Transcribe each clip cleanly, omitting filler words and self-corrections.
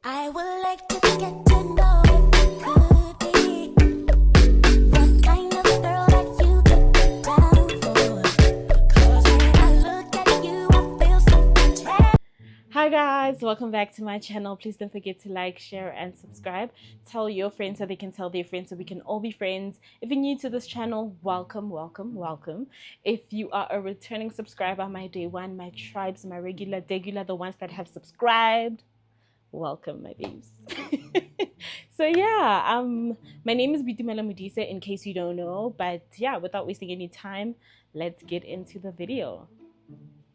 I would like to get to know if you could be the kind of girl that you could get down for. 'Cause when I look at you, I feel something. Hi guys, welcome back to my channel. Please don't forget to like, share, and subscribe. Tell your friends so they can tell their friends so we can all be friends. If you're new to this channel, welcome, welcome, welcome. If you are a returning subscriber, my day one, my tribes, my regular, degular, the ones that have subscribed, welcome, my babes. So yeah, my name is Bitumela Mudisa in case you don't know, but yeah, without wasting any time, let's get into the video.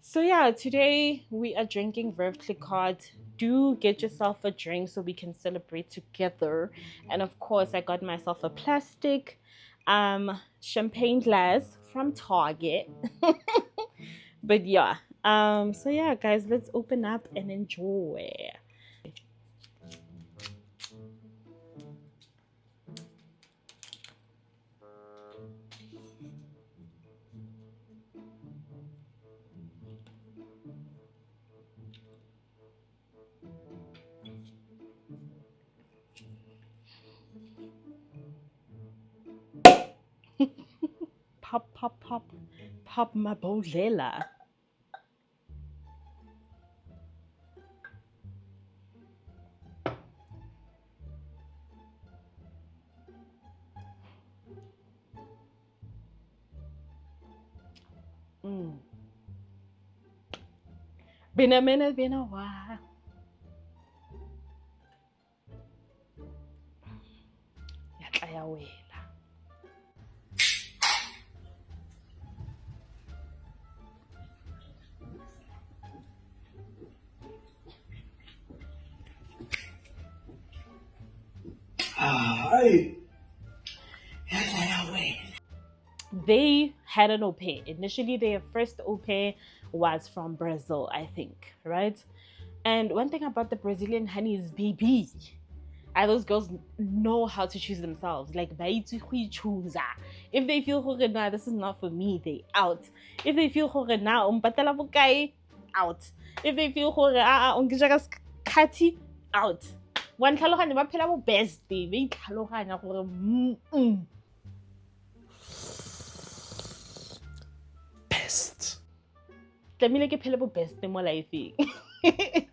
So yeah, today we are drinking Verve Clicquot. Do get yourself a drink so we can celebrate together. And of course, I got myself a plastic champagne glass from Target. But yeah, so yeah, guys, let's open up and enjoy. Pop, pop, pop, pop my bodlela. Been a minute, been a while. Yatlayawela. They had an au pair. Initially, their first au pair was from Brazil, I think, right? And one thing about the Brazilian honeys, baby, those girls know how to choose themselves. Like, choose. If they feel, nah, this is not for me, they out. If they feel, nah, out. If they feel, kati, out. One tlhaloganya ba phela bo best, ba itlhaloganya gore best. Tlamehile ke phele bo best mo lifeng. E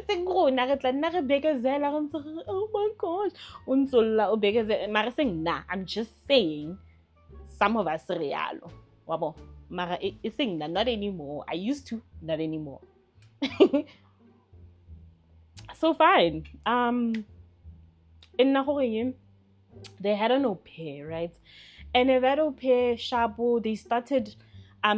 seng rona re tla nna re bekezela re ntse re oh my gosh o ntsolla o bekezela mara seng nna, I'm just saying some of us re yalo wa bo mara e seng nna, not anymore. I used to, not anymore. So fine. In Nahoriyim, they had an au pair, right? And in that au pair, Shabu, they started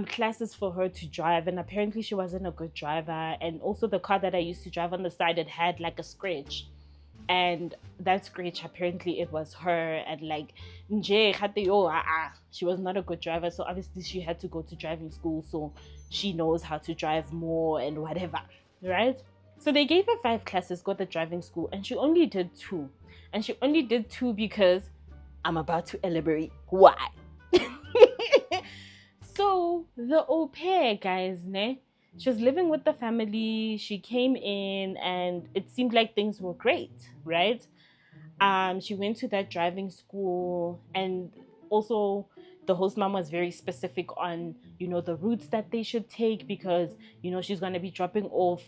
classes for her to drive, and apparently she wasn't a good driver. And also the car that I used to drive on the side, it had like a scratch. And that scratch, apparently it was her, and like she was not a good driver, so obviously she had to go to driving school so she knows how to drive more and whatever, right? So they gave her 5 classes, got the driving school, and she only did 2. And she only did 2 because I'm about to elaborate why. So the au pair, guys, she was living with the family. She came in and it seemed like things were great, right? She went to that driving school, and also the host mom was very specific on, the routes that they should take because, she's going to be dropping off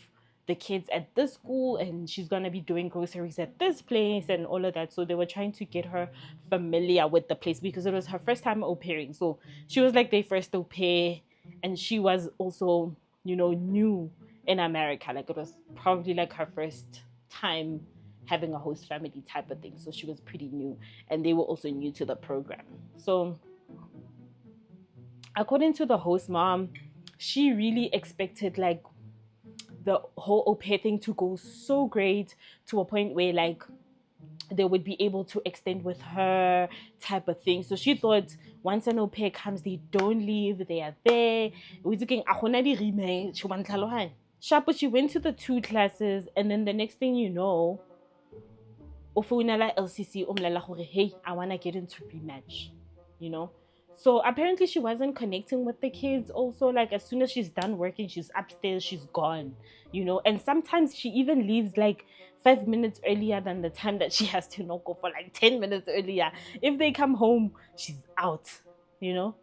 the kids at this school and she's going to be doing groceries at this place and all of that. So they were trying to get her familiar with the place because it was her first time au pairing. So she was like their first au pair, and she was also, new in America. Like it was probably like her first time having a host family type of thing. So she was pretty new, and they were also new to the program. So according to the host mom, she really expected like the whole au pair thing to go so great to a point where like they would be able to extend with her type of thing. So she thought once an au pair comes, they don't leave, they are there. Shapo, she went to the 2 classes, and then the next thing you know, LCC, hey, I want to get into rematch, So apparently she wasn't connecting with the kids also. Like as soon as she's done working, she's upstairs, she's gone, and sometimes she even leaves like 5 minutes earlier than the time that she has to knock off, for like 10 minutes earlier. If they come home, she's out, you know.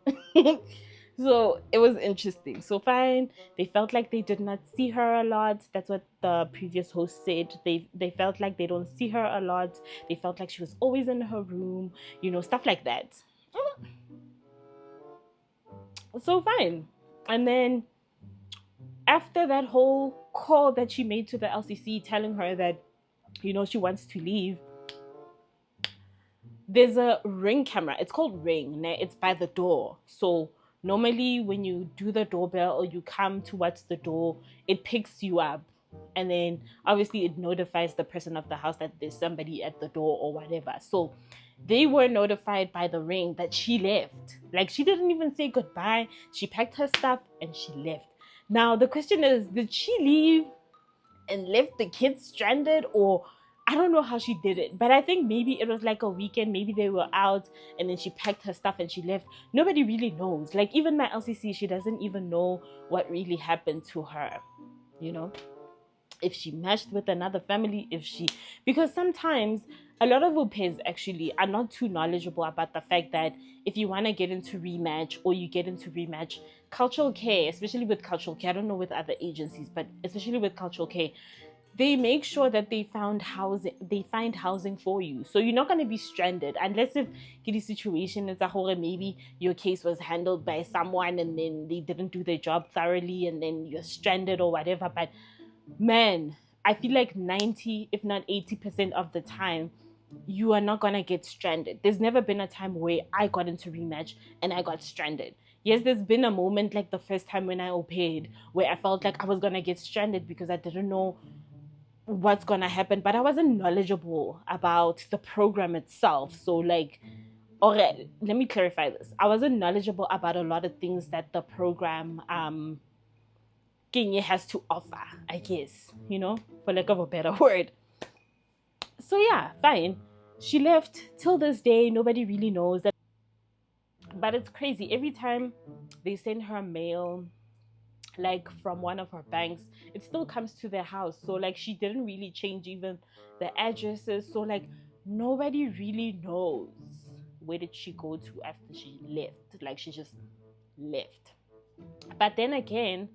So it was interesting. So fine, they felt like they did not see her a lot. That's what the previous host said. They felt like they don't see her a lot. They felt like she was always in her room, stuff like that. So fine. And then after that whole call that she made to the LCC telling her that she wants to leave, there's a ring camera. It's called Ring. It's by the door. So normally when you do the doorbell or you come towards the door, it picks you up. And then obviously it notifies the person of the house that there's somebody at the door or whatever. So they were notified by the Ring that she left. Like she didn't even say goodbye. She packed her stuff and she left. Now the question is, did she leave and left the kids stranded, or I don't know how she did it, but I think maybe it was like a weekend. Maybe they were out and then she packed her stuff and she left. Nobody really knows. Like even my LCC, she doesn't even know what really happened to her. You know, if she matched with another family, because sometimes a lot of au pairs actually are not too knowledgeable about the fact that if you want to get into rematch or you get into rematch, cultural care, especially with cultural care, I don't know with other agencies, but especially with cultural care, they make sure that they find housing for you, so you're not going to be stranded unless if the situation is a whole, maybe your case was handled by someone and then they didn't do their job thoroughly and then you're stranded or whatever. But man, I feel like 90 if not 80% of the time you are not gonna get stranded. There's never been a time where I got into rematch and I got stranded. Yes, there's been a moment like the first time when I au paired where I felt like I was gonna get stranded because I didn't know what's gonna happen, but I wasn't knowledgeable about the program itself. So like, okay, let me clarify this. I wasn't knowledgeable about a lot of things that the program Kenya has to offer, I guess, for lack of a better word. So yeah, fine. She left. Till this day, nobody really knows that. But it's crazy. Every time they send her mail, like from one of her banks, it still comes to their house. So like she didn't really change even the addresses. So like nobody really knows where did she go to after she left. Like she just left. But then again,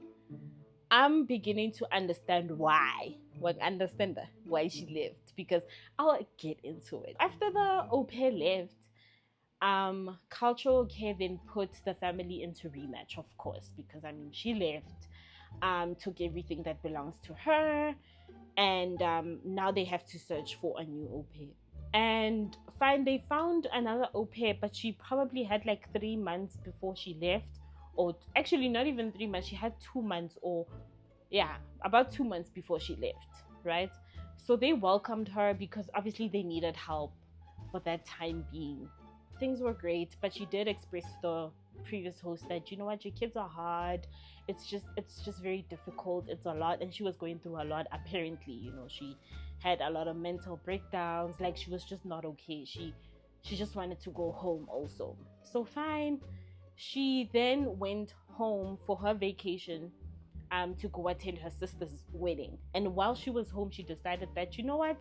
I'm beginning to understand why. Understand why she left, because I'll get into it. After the au pair left, cultural care then put the family into rematch, of course, because I mean she left, took everything that belongs to her, and now they have to search for a new au pair. And fine, they found another au pair, but she probably had like 3 months before she left, or actually not even 3 months. She had 2 months, or yeah, about 2 months before she left, right? So they welcomed her because obviously they needed help for that time being. Things were great, but she did express to the previous host that you know what, your kids are hard. It's just very difficult. It's a lot, and she was going through a lot. Apparently, she had a lot of mental breakdowns. Like she was just not okay. She just wanted to go home also. So fine, she then went home for her vacation to go attend her sister's wedding. And while she was home, she decided that, you know what,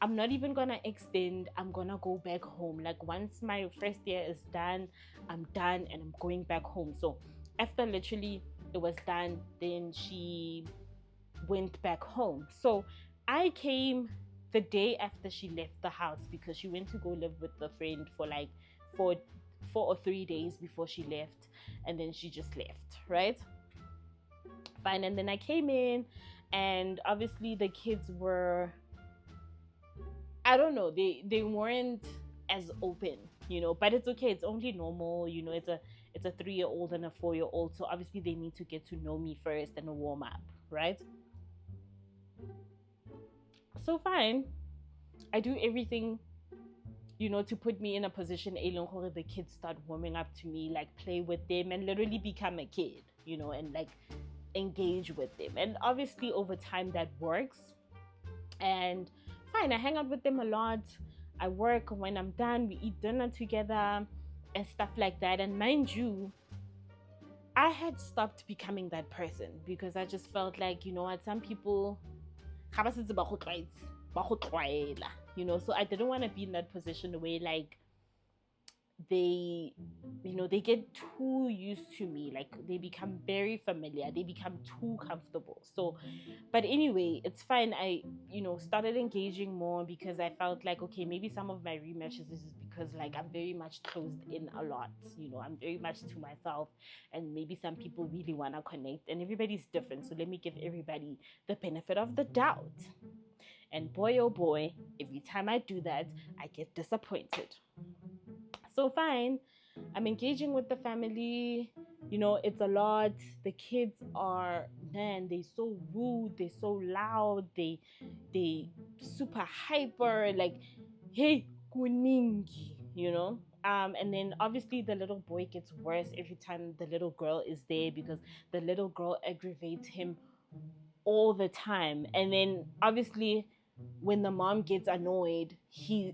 I'm not even gonna extend. I'm gonna go back home. Like once my first year is done, I'm done and I'm going back home. So after literally it was done, then she went back home. So I came the day after she left the house because she went to go live with a friend for like 4 or 3 days before she left, and then she just left, right? Fine. And then I came in, and obviously the kids were, I don't know, they weren't as open, but it's okay. It's only normal, it's a 3-year-old and a 4-year-old, so obviously they need to get to know me first and warm up, right? So fine, I do everything, to put me in a position where the kids start warming up to me, like play with them and literally become a kid, and like engage with them. And obviously over time that works. And fine, I hang out with them a lot. I work. When I'm done, we eat dinner together. and stuff like that. And mind you, I had stopped becoming that person because I just felt like, you know what, some people, you know, so I didn't want to be in that position where like they, you know, they get too used to me, like they become very familiar, they become too comfortable. So but anyway, it's fine. I, you know, started engaging more because I felt like, okay, maybe some of my rematches is because like I'm very much closed in a lot, you know, I'm very much to myself, and maybe some people really want to connect, and everybody's different, so let me give everybody the benefit of the doubt. And boy, oh boy, every time I do that, I get disappointed. So fine, I'm engaging with the family. You know, it's a lot. The kids are, man, they so rude, they so loud, they super hyper, like, hey, kuningi, you know. And then obviously the little boy gets worse every time the little girl is there because the little girl aggravates him all the time. And then obviously when the mom gets annoyed, she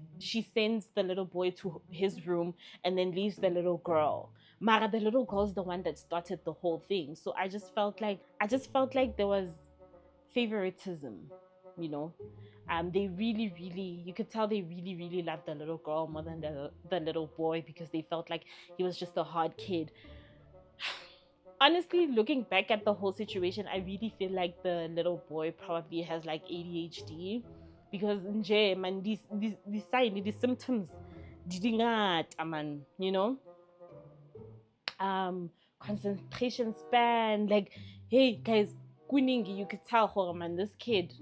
sends the little boy to his room and then leaves the little girl. Mara, the little girl's the one that started the whole thing. So I just felt like there was favoritism, you know. They really, really, you could tell they really, really loved the little girl more than the little boy because they felt like he was just a hard kid. Honestly, looking back at the whole situation, I really feel like the little boy probably has like ADHD because nje man, these signs, these symptoms, man, you know, concentration span, like, hey guys, kuningi, you could tell, man, this kid,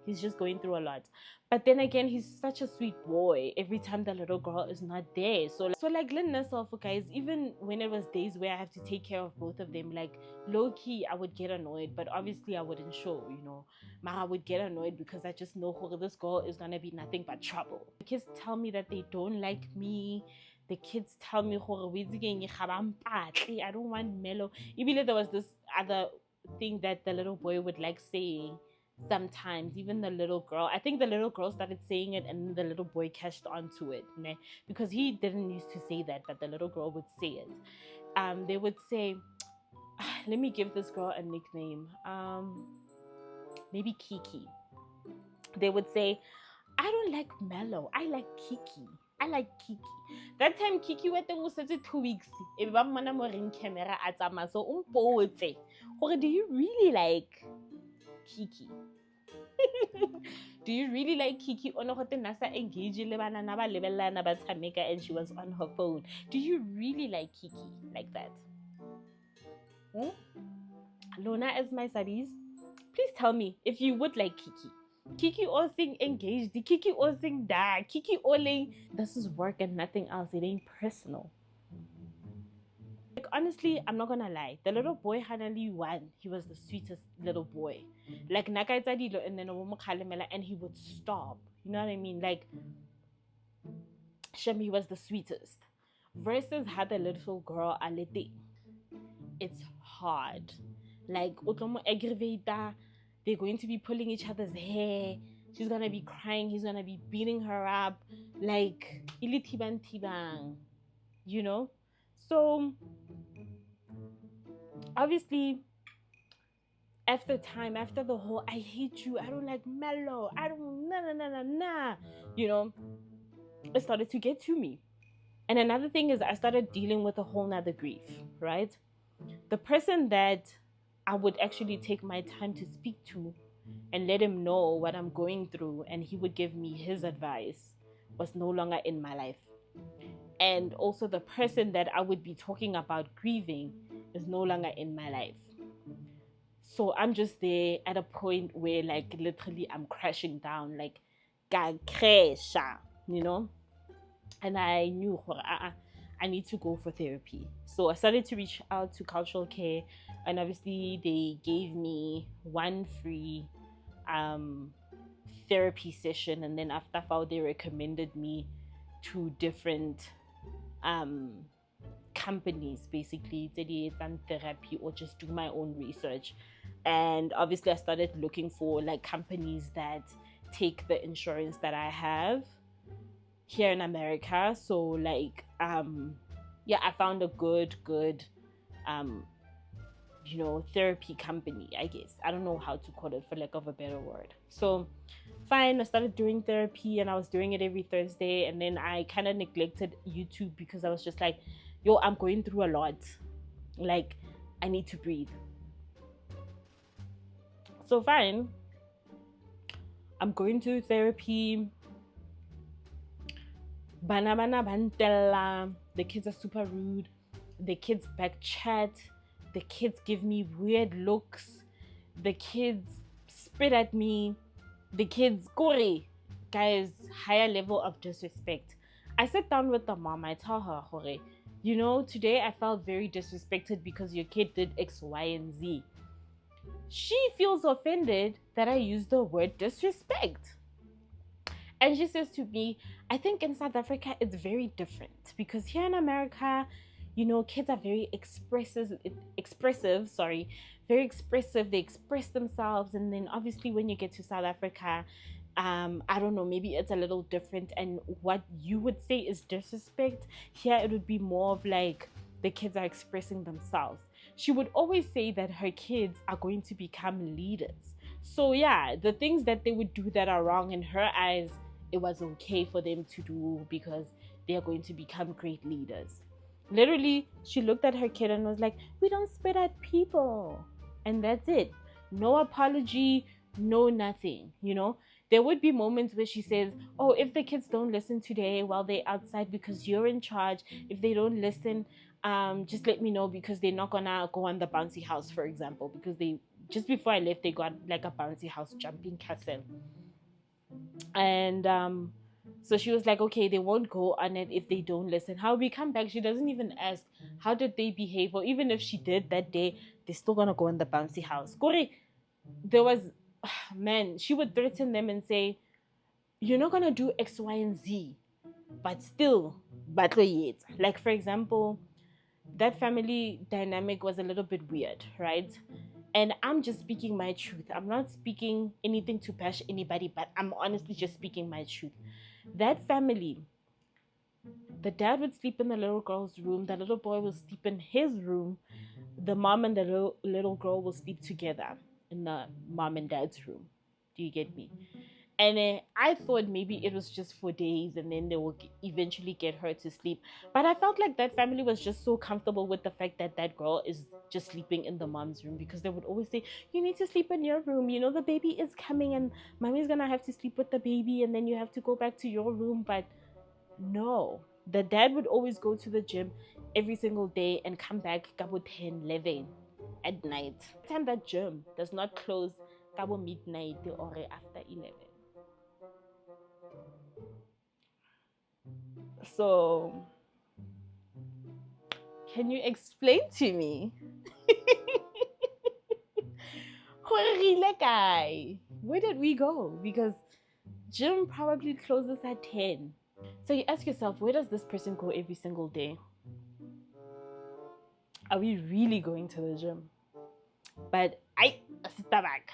he's just going through a lot. But then again, he's such a sweet boy every time the little girl is not there. So like myself, guys, even when it was days where I have to take care of both of them, like low key I would get annoyed, but obviously I wouldn't show, you know. I would get annoyed because I just know this girl is gonna be nothing but trouble. The kids tell me that they don't like me. The kids tell me I don't want mellow. Even there was this other thing that the little boy would like saying sometimes, even the little girl. I think the little girl started saying it and the little boy catched onto it, né? Because he didn't used to say that, but the little girl would say it. They would say, let me give this girl a nickname. Maybe Kiki. They would say, I don't like Mellow. I like Kiki. I like Kiki. That time Kiki went to 2 weeks. If I'm gonna ring camera at so do you really like Kiki? Do you really like Kiki? Ono gote nasa engage le bana na ba lebellana ba tshameka and she was on her phone. Do you really like Kiki like that? Lona as my studies, please tell me if you would like Kiki. Kiki all sing engaged, Kiki all sing da, Kiki all this is work and nothing else. It ain't personal. Like honestly, I'm not gonna lie. The little boy Hanali won. He was the sweetest little boy. Like Nakaitadilo and then and he would stop. You know what I mean? Like Shemi was the sweetest. Versus had the little girl Alete. It's hard. Like Otomo Aggravata, they're going to be pulling each other's hair. She's gonna be crying, he's gonna be beating her up. Like Ilitiban Tibang. You know? So obviously after the whole I hate you, I don't like Mellow, I don't nah, you know, it started to get to me. And another thing is I started dealing with a whole nother grief, right? The person that I would actually take my time to speak to and let him know what I'm going through and he would give me his advice was no longer in my life. And also the person that I would be talking about grieving is no longer in my life. So I'm just there at a point where like literally I'm crashing down, like you know. And I knew I need to go for therapy. So I started to reach out to cultural care, and obviously they gave me one free therapy session, and then after that they recommended me to different companies, basically and therapy or just do my own research. And obviously I started looking for like companies that take the insurance that I have here in America. So like yeah, I found a good um therapy company, I guess. I don't know how to call it, for lack of a better word. So fine, I started doing therapy, and I was doing it every Thursday, and then I kind of neglected YouTube because I was just like, yo, I'm going through a lot. Like, I need to breathe. So fine, I'm going to therapy. Bana bantella. The kids are super rude. The kids back chat. The kids give me weird looks. The kids spit at me. The kids gore. Guys, higher level of disrespect. I sit down with the mom. I tell her, Hore, today I felt very disrespected because your kid did X, Y, and Z. She feels offended that I use the word disrespect. And she says to me, I think in South Africa it's very different because here in America, kids are very very expressive. They express themselves. And then obviously when you get to South Africa, I don't know, maybe it's a little different. And what you would say is disrespect, here it would be more of like the kids are expressing themselves. She would always say that her kids are going to become leaders. So yeah, the things that they would do that are wrong in her eyes, it was okay for them to do because they are going to become great leaders. Literally, she looked at her kid and was like, we don't spit at people. And that's it. No apology, no nothing, There would be moments where she says, oh, if the kids don't listen today while they're outside because you're in charge, if they don't listen, just let me know because they're not gonna go on the bouncy house, for example, because they just before I left, they got like a bouncy house jumping castle. And so she was like, okay, they won't go on it if they don't listen. How we come back, she doesn't even ask how did they behave, or even if she did that day, they're still gonna go in the bouncy house. Corey, there was man, she would threaten them and say, you're not gonna do X, Y, and Z, but still battle yet. Like, for example, that family dynamic was a little bit weird, right? And I'm just speaking my truth. I'm not speaking anything to bash anybody, but I'm honestly just speaking my truth. That family, the dad would sleep in the little girl's room, the little boy will sleep in his room, the mom and the little girl will sleep together in the mom and dad's room. Do you get me? And I thought maybe it was just for days and then they will eventually get her to sleep. But I felt like that family was just so comfortable with the fact that that girl is just sleeping in the mom's room, because they would always say, you need to sleep in your room. The baby is coming and mommy's going to have to sleep with the baby and then you have to go back to your room. But no, the dad would always go to the gym every single day and come back about 10, 11 at night. The time that gym does not close about midnight or after 11. So, can you explain to me? Where did we go? Because gym probably closes at 10. So you ask yourself, where does this person go every single day? Are we really going to the gym? But I sit back.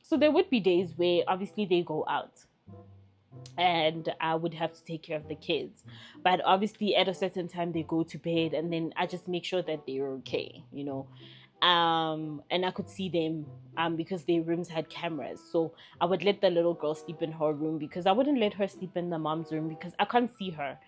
So there would be days where obviously they go out and I would have to take care of the kids. But obviously at a certain time they go to bed and then I just make sure that they're okay, and I could see them because their rooms had cameras. So I would let the little girl sleep in her room because I wouldn't let her sleep in the mom's room because I can't see her.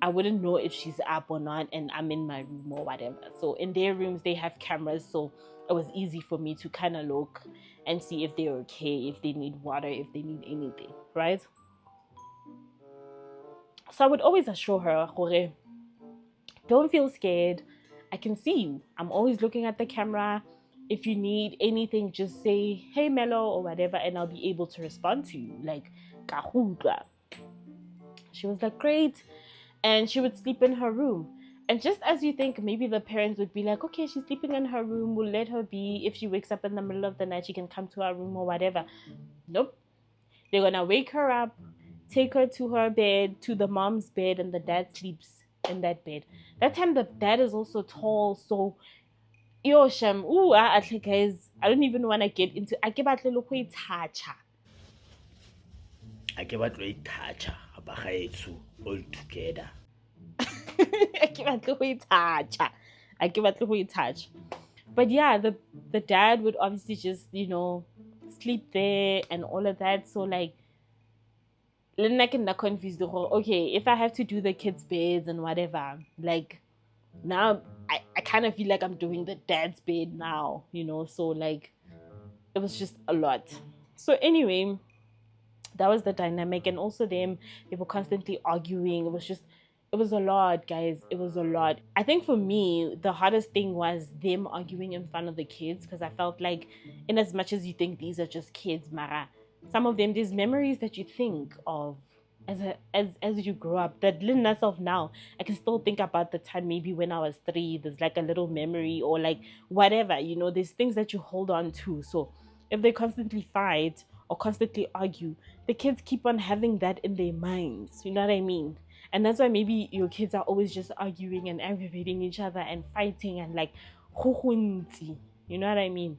I wouldn't know if she's up or not and I'm in my room or whatever. So in their rooms they have cameras, so it was easy for me to kind of look and see if they're okay, if they need water, if they need anything, right? So I would always assure her, don't feel scared. I can see you. I'm always looking at the camera. If you need anything, just say, hey, Mello, or whatever, and I'll be able to respond to you. Like, kahudra. She was like, great. And she would sleep in her room. And just as you think, maybe the parents would be like, okay, she's sleeping in her room. We'll let her be. If she wakes up in the middle of the night, she can come to our room or whatever. Nope. They're going to wake her up, take her to her bed, to the mom's bed, and the dad sleeps in that bed. That time the dad is also tall, so Sham, actually guys, I don't even want to get into I ke batle le go ithacha. I ke batlo ithacha abagaetsu all together. ke batle go itoucha. Ke batle go itouch. But yeah, the dad would obviously just, sleep there and all of that. So like, le nna ke nna confused gore, okay, if I have to do the kids' beds and whatever, like now I kind of feel like I'm doing the dad's bed now, so like it was just a lot. So anyway, that was the dynamic. And also them, they were constantly arguing. It was a lot, guys. It was a lot. I think for me, the hardest thing was them arguing in front of the kids, because I felt like, in as much as you think these are just kids, Mara, some of them, there's memories that you think of as you grow up, that little myself now, I can still think about the time maybe when I was 3. There's like a little memory, or like whatever, there's things that you hold on to. So if they constantly fight or constantly argue, the kids keep on having that in their minds. You know what I mean? And that's why maybe your kids are always just arguing and aggravating each other and fighting and like, you know what I mean?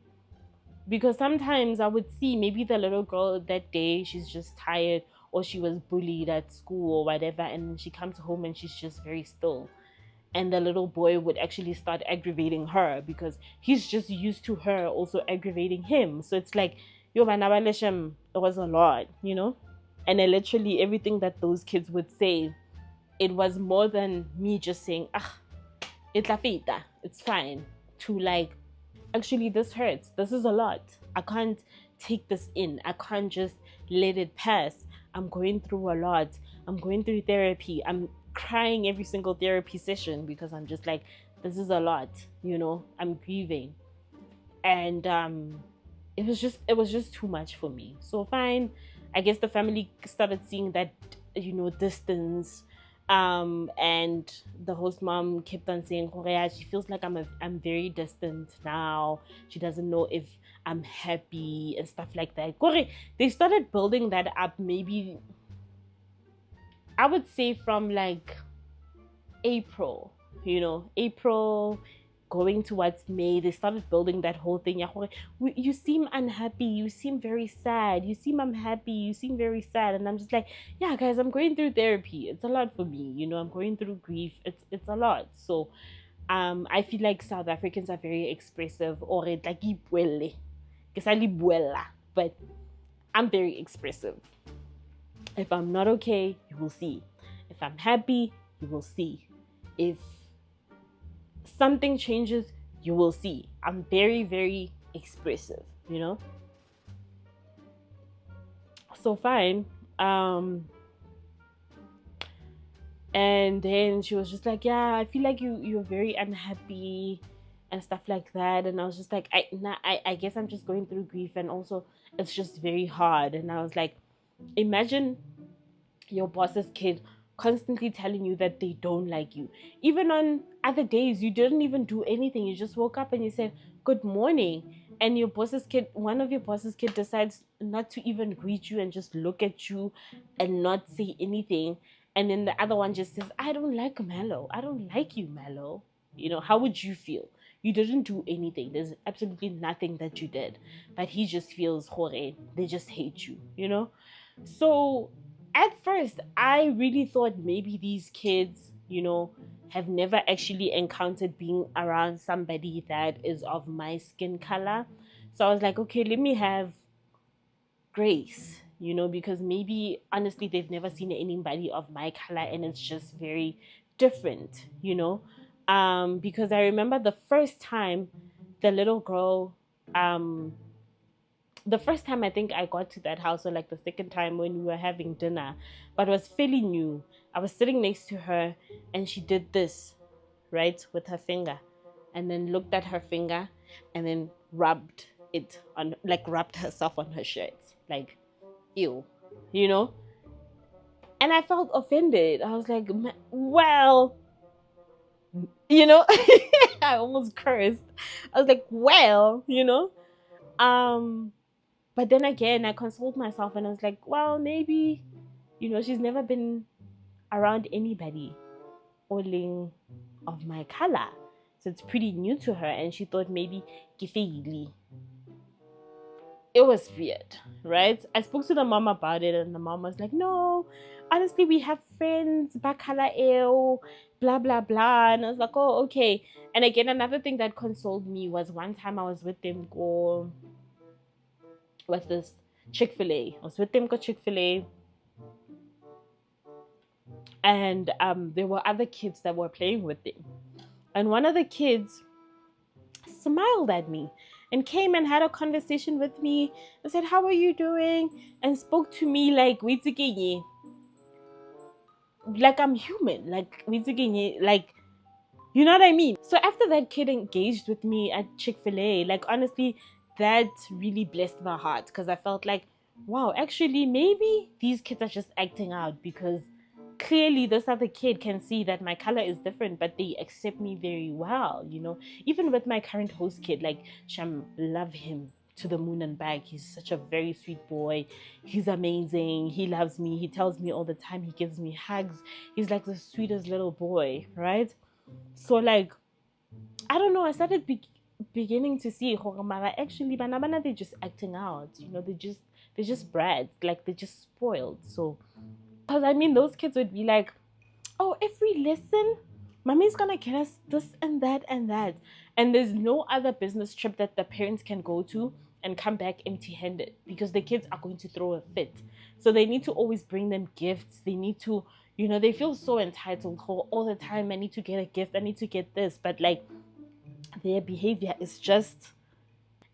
Because sometimes I would see maybe the little girl that day, she's just tired, or she was bullied at school or whatever, and she comes home and she's just very still. And the little boy would actually start aggravating her because he's just used to her also aggravating him. So it's like, yo, it was a lot. And then literally everything that those kids would say, it was more than me just saying, it's fine, to like, actually, this hurts. This is a lot. I can't take this in. I can't just let it pass. I'm going through a lot. I'm going through therapy. I'm crying every single therapy session because I'm just like, this is a lot. I'm grieving. And it was just too much for me. So fine. I guess the family started seeing that, distance. And the host mom kept on saying, Korea, she feels like I'm very distant now. She doesn't know if I'm happy and stuff like that. Korea, they started building that up, maybe I would say from like April, April going towards May. They started building that whole thing. You seem unhappy, you seem very sad, you seem unhappy, you seem very sad. And I'm just like, yeah guys, I'm going through therapy. It's a lot for me, I'm going through grief. It's a lot. So I feel like South Africans are very expressive, or it like but I'm very expressive. If I'm not okay, you will see. If I'm happy, you will see. If something changes, you will see. I'm very, very expressive, So fine. And then she was just like, yeah, I feel like you're very unhappy and stuff like that. And I was just like, I guess I'm just going through grief, and also it's just very hard. And I was like, imagine your boss's kid constantly telling you that they don't like you. Even on other days, you didn't even do anything. You just woke up and you said, good morning. And one of your boss's kid decides not to even greet you and just look at you and not say anything. And then the other one just says, I don't like Mello. I don't like you, Mello. How would you feel? You didn't do anything. There's absolutely nothing that you did. But he just feels, they just hate you. So at first, I really thought maybe these kids, have never actually encountered being around somebody that is of my skin color. So I was like, okay, let me have grace, because maybe honestly they've never seen anybody of my color and it's just very different, because I remember the first time the little girl, the first time I think I got to that house, or like the second time when we were having dinner, but it was fairly new. I was sitting next to her and she did this, right, with her finger, and then looked at her finger and then rubbed herself on her shirt. Like, ew, And I felt offended. I was like, well, I almost cursed. I was like, well, But then again, I consoled myself and I was like, well, maybe, she's never been around anybody oling of my color. So it's pretty new to her. And she thought maybe Kifeili. it was weird, right? I spoke to the mom about it, and the mom was like, no, honestly, we have friends, bakala eo, blah, blah, blah. And I was like, oh, okay. And again, another thing that consoled me was one time I was with them, go, what's this? Chick-fil-A. I was with them, go Chick-fil-A. And there were other kids that were playing with them. And one of the kids smiled at me and came and had a conversation with me and said, how are you doing? And spoke to me like I'm human, like like, you know what I mean? So after that kid engaged with me at Chick-fil-A, like honestly, that really blessed my heart, because I felt like, wow, actually maybe these kids are just acting out, because clearly this other kid can see that my color is different, but they accept me very well, you know. Even with my current host kid, like Sham, love him to the moon and back. He's such a very sweet boy. He's amazing. He loves me. He tells me all the time. He gives me hugs. He's like the sweetest little boy, right? So like, I don't know, I started beginning to see Mara actually banana, they're just acting out, you know. They're just brats, like they're just spoiled. So because I mean, those kids would be like, oh, if we listen, mommy's gonna get us this and that and that. And there's no other business trip that the parents can go to and come back empty handed, because the kids are going to throw a fit. So they need to always bring them gifts. They need to, you know, they feel so entitled all the time. I need to get a gift. I need to get this. But like, their behavior is just.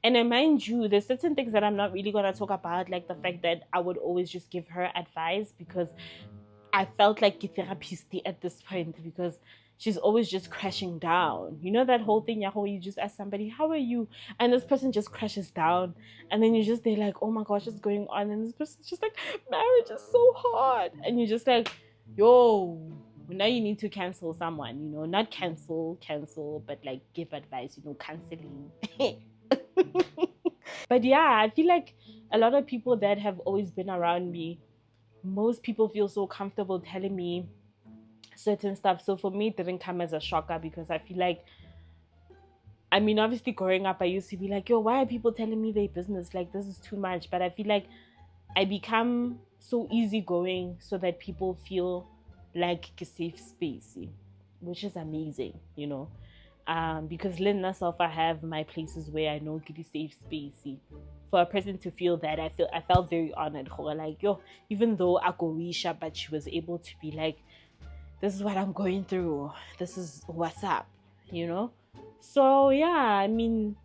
And then mind you, there's certain things that I'm not really gonna talk about, like the fact that I would always just give her advice, because I felt like a therapist at this point, because she's always just crashing down. You know that whole thing, Yaho, you just ask somebody, how are you? And this person just crashes down. And then they're like, oh my gosh, what's going on? And this person's just like, marriage is so hard. And you're just like, yo, now you need to cancel someone, you know, not cancel, but like give advice, you know, canceling. But yeah, I feel like a lot of people that have always been around me, most people feel so comfortable telling me certain stuff. So for me, it didn't come as a shocker, because I feel like, I mean, obviously growing up, I used to be like, yo, why are people telling me their business? Like, this is too much. But I feel like I become so easygoing so that people feel like a safe space, which is amazing, you know. Because Lynn myself, I have my places where I know get a safe space. For a person to feel that, I felt very honored. Like, yo, even though I go Wisha, but she was able to be like, this is what I'm going through. This is what's up, you know? So yeah, I mean,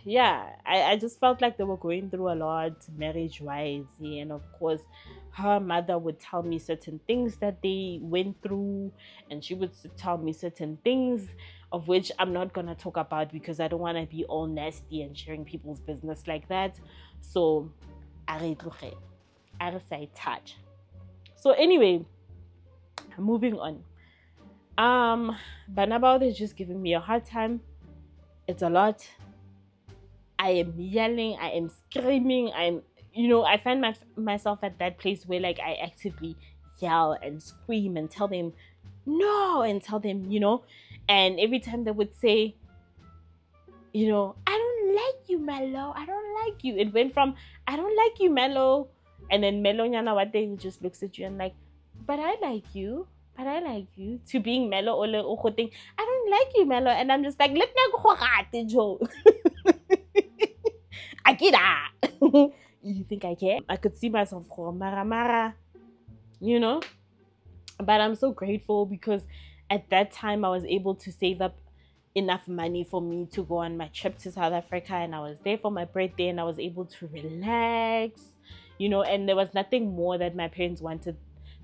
yeah, I just felt like they were going through a lot marriage wise. And of course, her mother would tell me certain things that they went through, and she would tell me certain things of which I'm not gonna talk about, because I don't want to be all nasty and sharing people's business like that. So I touch. So anyway, moving on. Banabao is just giving me a hard time. It's a lot. I am yelling, I am screaming, you know, I find myself at that place where like I actively yell and scream and tell them no, and tell them, you know. And every time they would say, you know, I don't like you, Mello, I don't like you, it went from I don't like you, Mello, and then Mello Nyana what day just looks at you and like, but I like you, to being Mello or thing, I don't like you, Mello. And I'm just like, let me go Joe. Akira. You think I care? I could see myself Mara, you know. But I'm so grateful, because at that time I was able to save up enough money for me to go on my trip to South Africa, and I was there for my birthday, and I was able to relax, you know. And there was nothing more that my parents wanted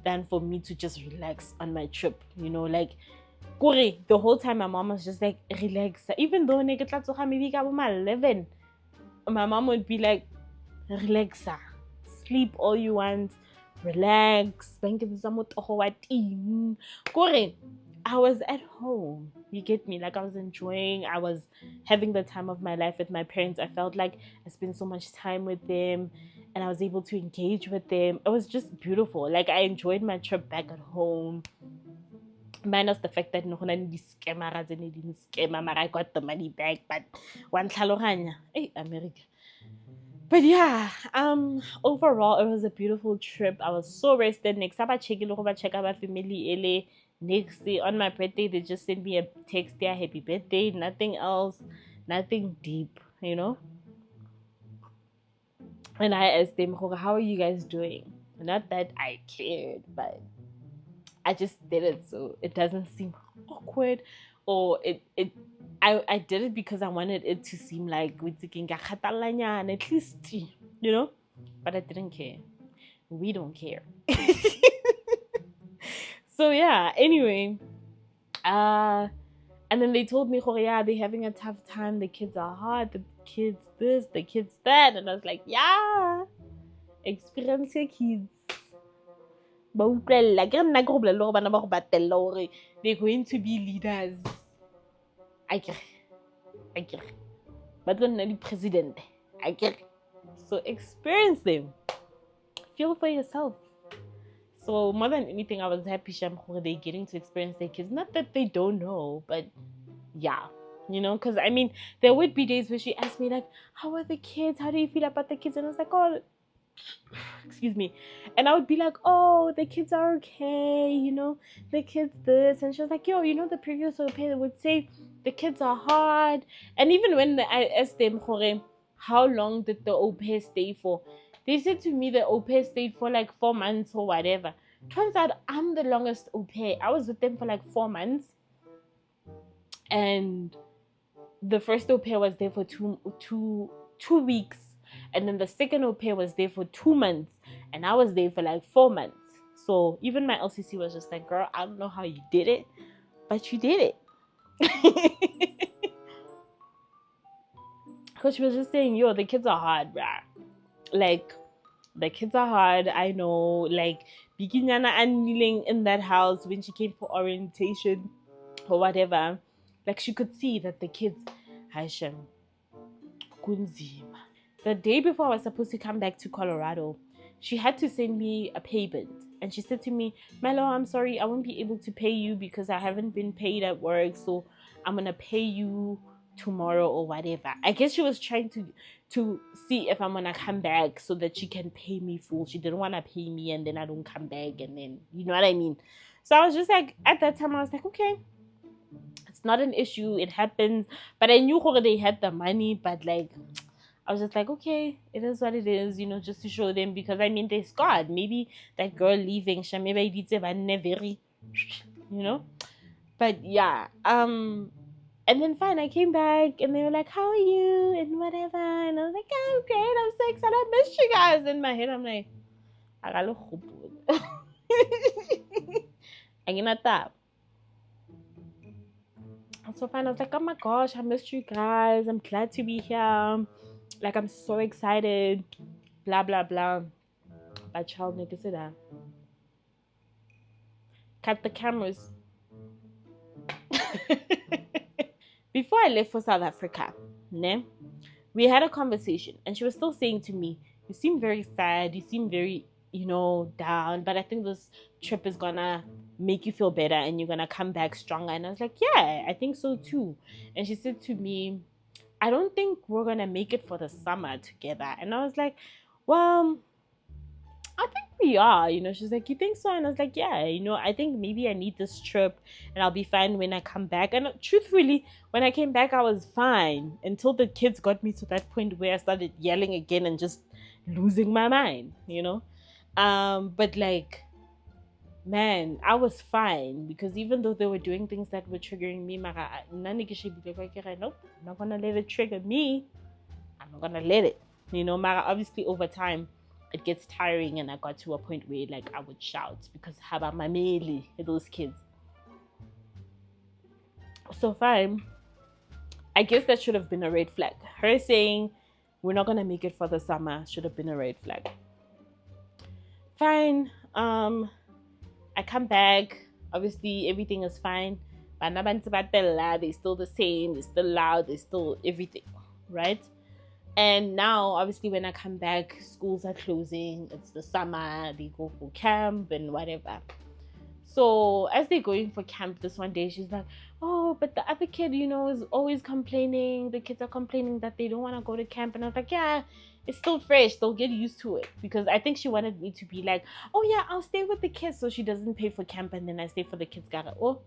than for me to just relax on my trip, you know. Like the whole time my mom was just like, relax. Even though maybe 11, my mom would be like, relax, sleep all you want, relax. I was at home, you get me? Like I was enjoying, I was having the time of my life with my parents. I felt like I spent so much time with them, and I was able to engage with them. It was just beautiful. Like I enjoyed my trip back at home. minus the fact that no gona di scammer tse ne di scammer mara I got the money back, but one tlhaloganya hey America. But yeah, overall it was a beautiful trip. I was so rested. Next time I check our family ele. Next day on my birthday they just sent me a text, yeah, happy birthday, nothing else, nothing deep, you know. And I asked them, how are you guys doing? Not that I cared, but I just did it so it doesn't seem awkward, or I did it because I wanted it to seem like we're taking at least, you know, but I didn't care. We don't care. So yeah, anyway, uh and then they told me, yeah, they're having a tough time, the kids are hard, the kids this, the kids that, and I was like, yeah, experience your kids. They're going to be leaders. I get, but they're not the president. I get. So experience them. Feel for yourself. So more than anything, I was happy they're getting to experience their kids. Not that they don't know, but yeah, you know, because I mean, there would be days where she asked me like, "How are the kids? How do you feel about the kids?" And I was like, "Oh, excuse me," and I would be like, "Oh, the kids are okay, you know, the kids this," and she was like, "Yo, you know, the previous au pair would say the kids are hard," and even when I asked them, how long did the au pair stay for? They said to me the au pair stayed for like 4 months or whatever. Turns out I'm the longest au pair. I was with them for like 4 months, and the first au pair was there for two weeks, and then the second au pair was there for 2 months, and I was there for like 4 months. So even my LCC was just like, girl, I don't know how you did it, but you did it. Because she was just saying, yo, the kids are hard, bruh. Like, the kids are hard. I know. Like, Bikinyana and kneeling in that house when she came for orientation or whatever, like, she could see that the kids, Hashem, kunzima. The day before I was supposed to come back to Colorado, she had to send me a payment. And she said to me, Melo, I'm sorry, I won't be able to pay you because I haven't been paid at work. So I'm going to pay you tomorrow or whatever. I guess she was trying to see if I'm going to come back so that she can pay me full. She didn't want to pay me and then I don't come back. And then, you know what I mean? So I was just like, at that time, I was like, okay, it's not an issue. It happens. But I knew they had the money, but like, I was just like, okay, it is what it is, you know, just to show them, because I mean, they're scarred. Maybe that girl leaving, maybe I did very, you know. But yeah, and then fine, I came back and they were like, how are you and whatever, and I was like, oh, I'm great, I'm so excited, I missed you guys. In my head, I'm like, I got a that. So fine, I was like, oh my gosh, I missed you guys, I'm glad to be here. Like, I'm so excited, blah, blah, blah. But child, nigga, say that. Cut the cameras. Before I left for South Africa, ne, we had a conversation, and she was still saying to me, you seem very sad, you seem very, you know, down, but I think this trip is gonna make you feel better and you're gonna come back stronger. And I was like, yeah, I think so too. And she said to me, I don't think we're gonna make it for the summer together. And I was like, well, I think we are, you know. She's like, you think so? And I was like, yeah, you know, I think maybe I need this trip and I'll be fine when I come back. And truthfully, when I came back, I was fine until the kids got me to that point where I started yelling again and just losing my mind, you know. But like, man, I was fine, because even though they were doing things that were triggering me, nope, I'm not gonna let it trigger me. I'm not gonna let it, you know. Obviously, over time, it gets tiring, and I got to a point where like I would shout because haba mameli those kids. So fine, I guess that should have been a red flag. Her saying we're not gonna make it for the summer should have been a red flag. Fine. I come back. Obviously, everything is fine. They're still the same. They're still loud. They're still everything, right? And now, obviously, when I come back, schools are closing. It's the summer. They go for camp and whatever. So as they're going for camp this one day, she's like, "Oh, but the other kid, is always complaining. The kids are complaining that they don't want to go to camp." And I was like, "Yeah, it's still fresh. They'll get used to it." Because I think she wanted me to be like, "Oh yeah, I'll stay with the kids so she doesn't pay for camp and then I stay for the kids." Gara. Oh,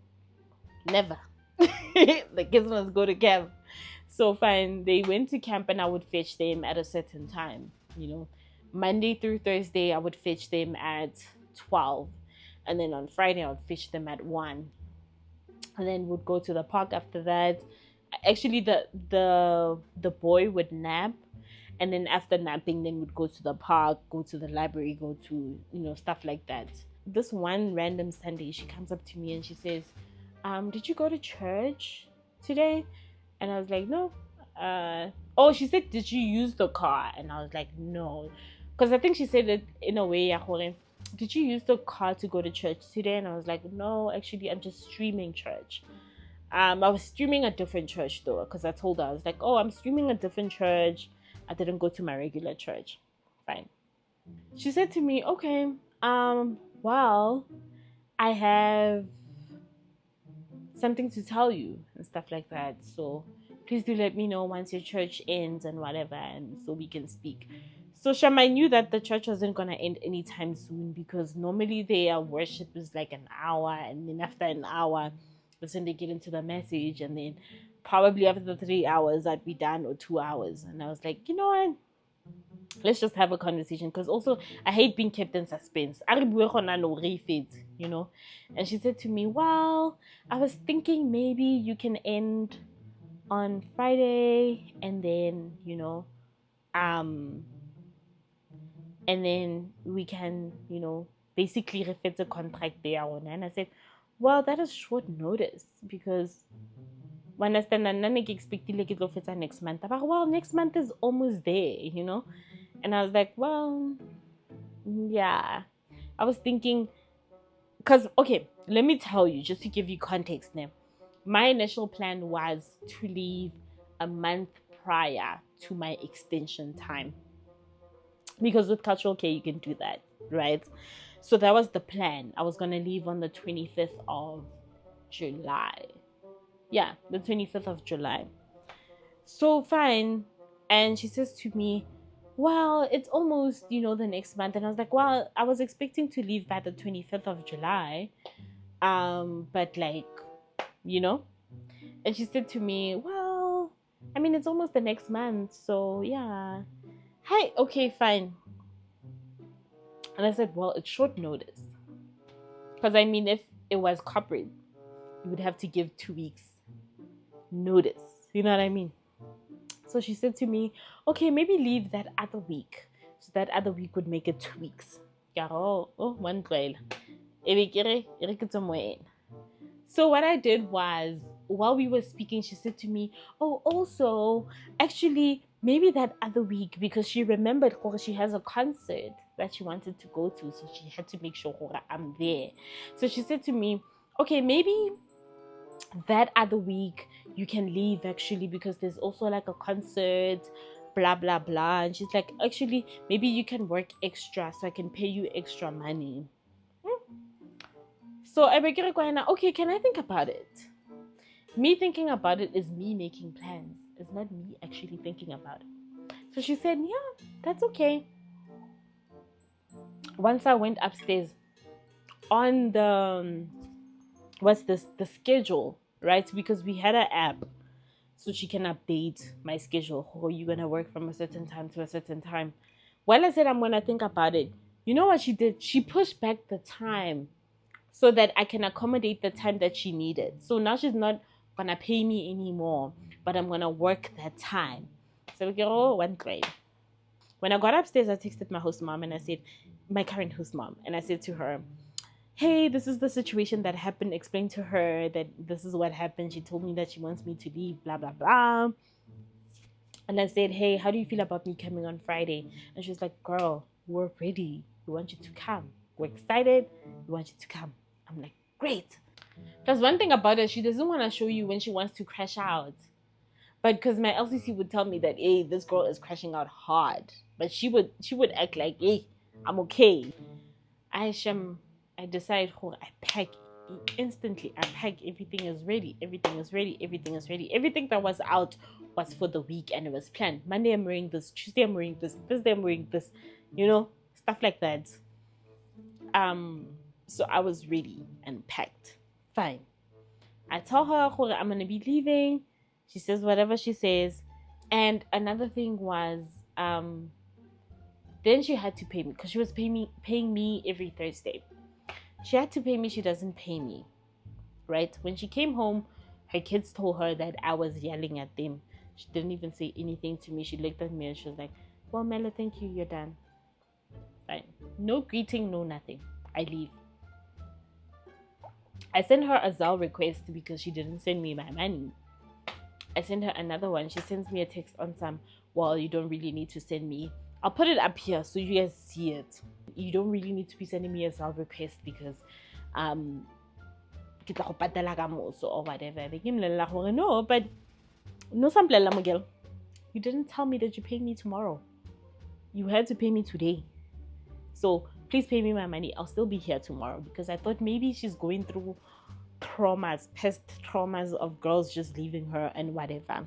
never. The kids must go to camp. So fine, they went to camp and I would fetch them at a certain time. Monday through Thursday I would fetch them at 12, and then on Friday I would fetch them at 1, and then would go to the park after that. Actually, the boy would nap, and then after napping then would go to the park, go to the library, go to stuff like that. This one random Sunday she comes up to me and she says, did you go to church today? And I was like, no. Oh, she said, did you use the car? And I was like, no. Because I think she said it in a way, did you use the car to go to church today? And I was like, no, actually, I'm just streaming church. I was streaming a different church though, because I told her, I was like, oh, I'm streaming a different church. I didn't go to my regular church. Fine. She said to me, okay, well, I have something to tell you and stuff like that. So please do let me know once your church ends and whatever, and so we can speak. So Shama knew that the church wasn't gonna end anytime soon, because normally their worship is like an hour, and then after an hour, that's when they get into the message, and then probably after the 3 hours I'd be done, or 2 hours. And I was like, you know what? Let's just have a conversation, because also I hate being kept in suspense. And she said to me, well, I was thinking maybe you can end on Friday, and then and then we can basically refit the contract there on. And I said, well, that is short notice, because when I stand and expecting like it next month. But well, next month is almost there. And I was like, well, yeah. I was thinking, because, okay, let me tell you, just to give you context now. My initial plan was to leave a month prior to my extension time. Because with cultural care, you can do that, right? So that was the plan. I was going to leave on the 25th of July. Yeah, the 25th of July. So fine. And she says to me, well, it's almost, the next month. And I was like, well, I was expecting to leave by the 25th of July. But like, And she said to me, well, I mean, it's almost the next month. So yeah. Hi, okay, fine. And I said, well, it's short notice. Because I mean, if it was corporate, you would have to give 2 weeks notice. You know what I mean? So she said to me, okay, maybe leave that other week. So that other week would make it 2 weeks. One trail. So what I did was, while we were speaking, she said to me, oh, also, actually, maybe that other week, because she remembered she has a concert that she wanted to go to, so she had to make sure I'm there. So she said to me, okay, maybe that other week you can leave, actually, because there's also like a concert, blah blah blah. And she's like, actually, maybe you can work extra so I can pay you extra money. So I began, okay, can I think about it? Me thinking about it is me making plans. It's not me actually thinking about it. So she said, yeah, that's okay. Once I went upstairs, on the the schedule, right? Because we had an app, so she can update my schedule. Oh, you're gonna work from a certain time to a certain time. Well, I said I'm gonna think about it. You know what she did? She pushed back the time so that I can accommodate the time that she needed. So now she's not gonna pay me anymore, but I'm gonna work that time. So we go one grade. When I got upstairs, I texted my host mom and I said, my current host mom, and I said to her, hey, this is the situation that happened. Explain to her that this is what happened. She told me that she wants me to leave, blah blah blah. And I said, hey, how do you feel about me coming on Friday? And she was like, girl, we're ready. We want you to come. We're excited. We want you to come. I'm like, great. Because one thing about her, she doesn't want to show you when she wants to crash out. But because my LCC would tell me that, hey, this girl is crashing out hard. But she would act like, hey, I'm okay. I I decide, oh, I pack instantly. I pack, everything is ready. Everything is ready. Everything is ready. Everything that was out was for the week and it was planned. Monday I'm wearing this, Tuesday I'm wearing this, Thursday I'm wearing this, stuff like that. Um, so I was ready and packed. Fine. I tell her, "Hore, I'm gonna be leaving." She says whatever she says. And another thing was, then she had to pay me because she was paying me every Thursday. She had to pay me. She doesn't pay me, right? When she came home, her kids told her that I was yelling at them. She didn't even say anything to me. She looked at me and she was like, "Well, Mela, thank you. You're done." Fine. No greeting, no nothing. I leave. I sent her a Zelle request because she didn't send me my money. I sent her another one. She sends me a text on some, "Well, you don't really need to send me." I'll put it up here so you guys see it. You don't really need to be sending me a Zelle request because ke tla go patela ka moso or whatever. No, but no samplela mogel. You didn't tell me that you paid me tomorrow. You had to pay me today. So please pay me my money. I'll still be here tomorrow because I thought maybe she's going through traumas, past traumas of girls just leaving her and whatever,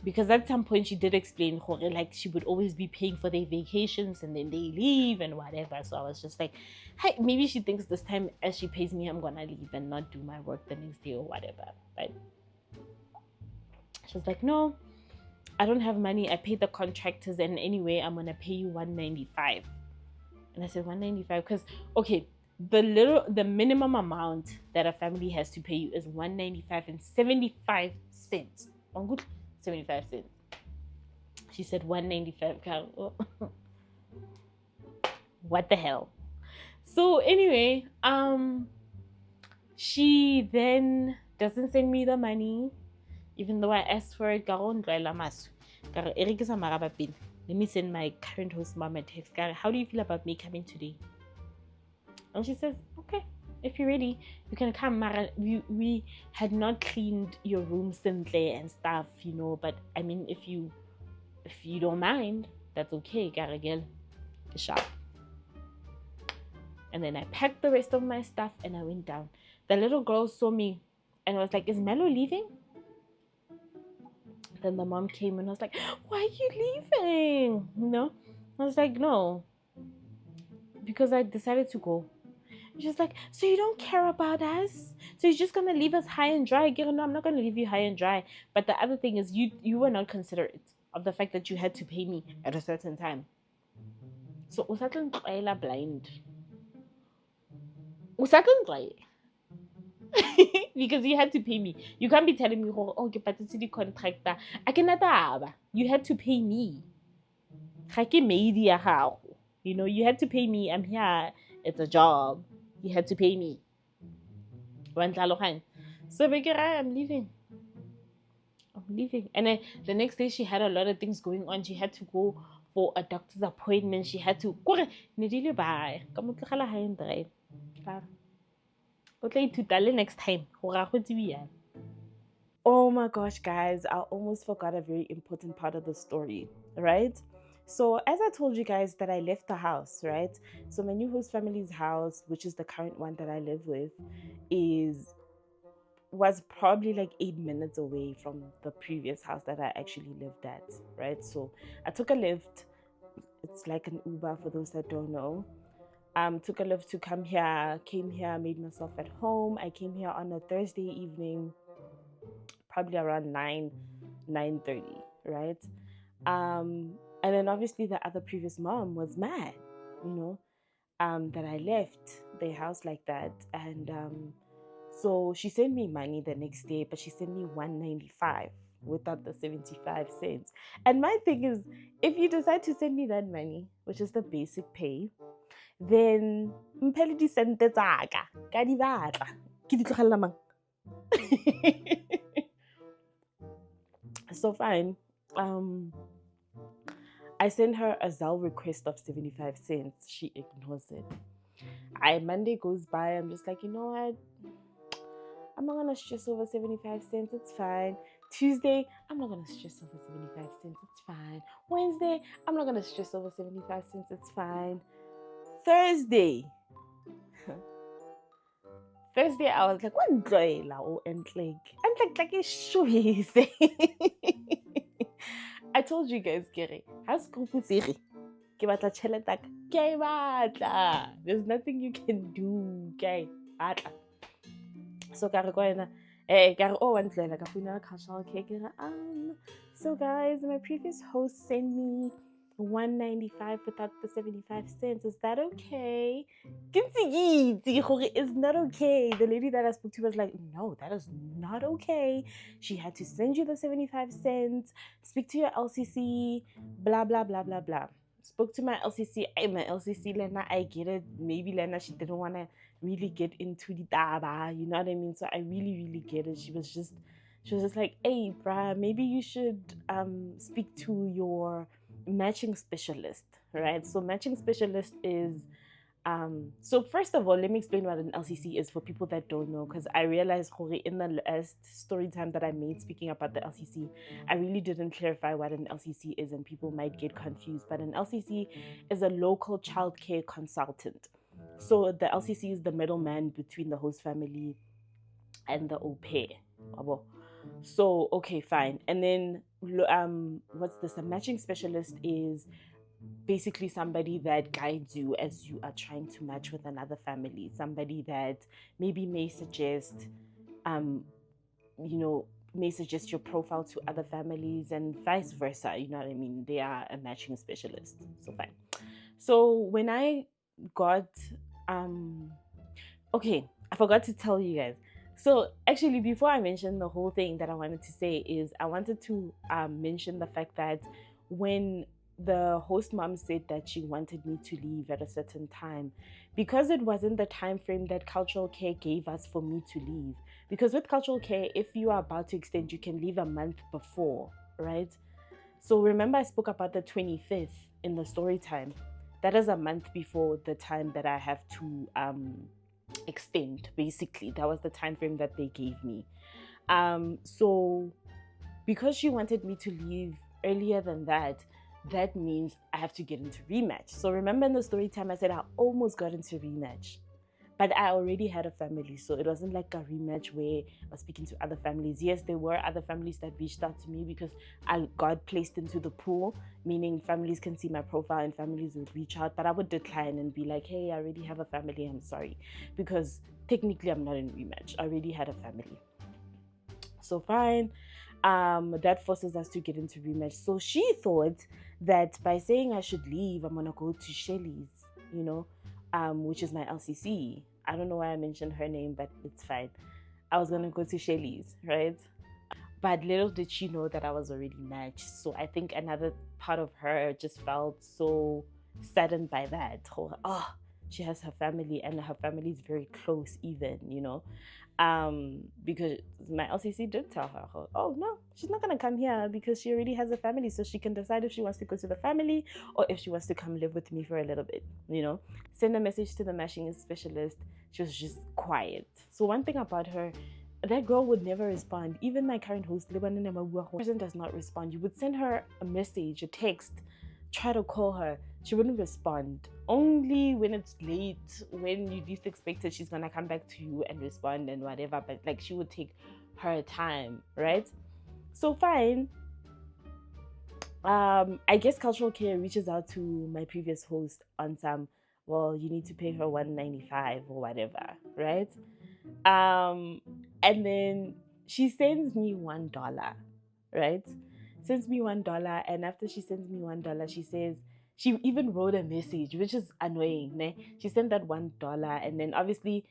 because at some point she did explain like she would always be paying for their vacations and then they leave and whatever. So I was just like, hey, maybe she thinks this time as she pays me I'm gonna leave and not do my work the next day or whatever. But she was like, "No, I don't have money. I paid the contractors and anyway I'm gonna pay you 195. And I said 195 because okay, the minimum amount that a family has to pay you is 195 and 75 cents. 75 cents. She said 195. What the hell? So anyway, she then doesn't send me the money, even though I asked for it. Let me send my current host mom a text. How do you feel about me coming today? And she says, "Okay, if you're ready, you can come. Mara, we had not cleaned your room since and stuff, but I mean, if you don't mind, that's okay. Girl, shop." And then I packed the rest of my stuff and I went down. The little girl saw me and was like, "Is Melo leaving?" Then the mom came and was like, "Why are you leaving?" I was like, "No, because I decided to go." She's like, "So you don't care about us? So you're just gonna leave us high and dry?" Girl, no, I'm not gonna leave you high and dry. But the other thing is, you were not considerate of the fact that you had to pay me at a certain time. So usatlan blind. Usatlan because you had to pay me. You can't be telling me, "Oh, okay, but it's the contractor." I cannot. You had to pay me. You had to pay me. I'm here. It's a job. You had to pay me. So I'm leaving. And then the next day she had a lot of things going on. She had to go for a doctor's appointment. She had to next time. Oh my gosh, guys, I almost forgot a very important part of the story, right? So, as I told you guys that I left the house, right? So, my new host family's house, which is the current one that I live with, was probably like 8 minutes away from the previous house that I actually lived at, right? So, I took a lift. It's like an Uber for those that don't know. Took a lift to come here, came here, made myself at home. I came here on a Thursday evening, probably around 9:30, right? And then obviously the other previous mom was mad, that I left the house like that. And so she sent me money the next day, but she sent me 195 without the 75 cents. And my thing is, if you decide to send me that money, which is the basic pay, then mphele di sente tsaka ka di batla ke di tlogela mang. So fine. I sent her a Zelle request of 75 cents. She ignores it. Monday goes by. I'm just like, you know what? I'm not gonna stress over 75 cents. It's fine. Tuesday, I'm not gonna stress over 75 cents, it's fine. Wednesday, I'm not gonna stress over 75 cents, it's fine. Thursday, Thursday, I was like, what and like a shoes. I told you guys, Gary, how's Kufusiri? There's nothing you can do, okay? So so guys, my previous host sent me 195 without the 75 cents. Is that okay? It's not okay. The lady that I spoke to was like, no, that is not okay. She had to send you the 75 cents, speak to your LCC, blah blah blah blah blah. Spoke to my LCC. My LCC, Lena, I get it. Maybe Lena, she didn't want to really get into the daba, you know what I mean? So I really get it. She was just like, hey bruh, maybe you should speak to your matching specialist, right? So matching specialist is so first of all, let me explain what an LCC is for people that don't know, because I realized in the last story time that I made speaking about the LCC, I really didn't clarify what an LCC is and people might get confused. But an LCC is a local childcare consultant. So the LCC is the middleman between the host family and the au pair. So okay, fine. And then what's this? A matching specialist is basically somebody that guides you as you are trying to match with another family. Somebody that maybe may suggest may suggest your profile to other families and vice versa. You know what I mean? They are a matching specialist. So fine. So when I got okay, I forgot to tell you guys. So actually, before I mention the whole thing that I wanted to say is I wanted to mention the fact that when the host mom said that she wanted me to leave at a certain time, because it wasn't the time frame that cultural care gave us for me to leave. Because with cultural care, if you are about to extend, you can leave a month before, right? So remember I spoke about the 25th in the story time. That is a month before the time that I have to extend. Basically, that was the time frame that they gave me. So because she wanted me to leave earlier than that, that means I have to get into rematch. So remember in the story time I said I almost got into rematch, but I already had a family, so it wasn't like a rematch where I was speaking to other families. Yes, there were other families that reached out to me because I got placed into the pool, meaning families can see my profile and families would reach out, but I would decline and be like, hey, I already have a family, I'm sorry, because technically I'm not in rematch. I already had a family. So fine. That forces us to get into rematch. So she thought that by saying I should leave, I'm gonna go to Shelly's, which is my LCC. I don't know why I mentioned her name, but it's fine. I was gonna go to Shelly's, right? But little did she know that I was already matched. So I think another part of her just felt so saddened by that. Oh, she has her family and her family is very close even, because my LCC did tell her, oh no, she's not gonna come here because she already has a family, so she can decide if she wants to go to the family or if she wants to come live with me for a little bit. Send a message to the matching specialist. She was just quiet. So one thing about her, that girl would never respond. Even my current host, person does not respond. You would send her a message, a text, try to call her, she wouldn't respond. Only when it's late, when you least expect it, she's gonna come back to you and respond and whatever, but like she would take her time, right? So fine. I guess cultural care reaches out to my previous host on some, well, you need to pay her 195 or whatever, right? And then she sends me $1, right? Sends me $1, and after she sends me $1, she says, she even wrote a message, which is annoying. Ne? She sent that $1, and then obviously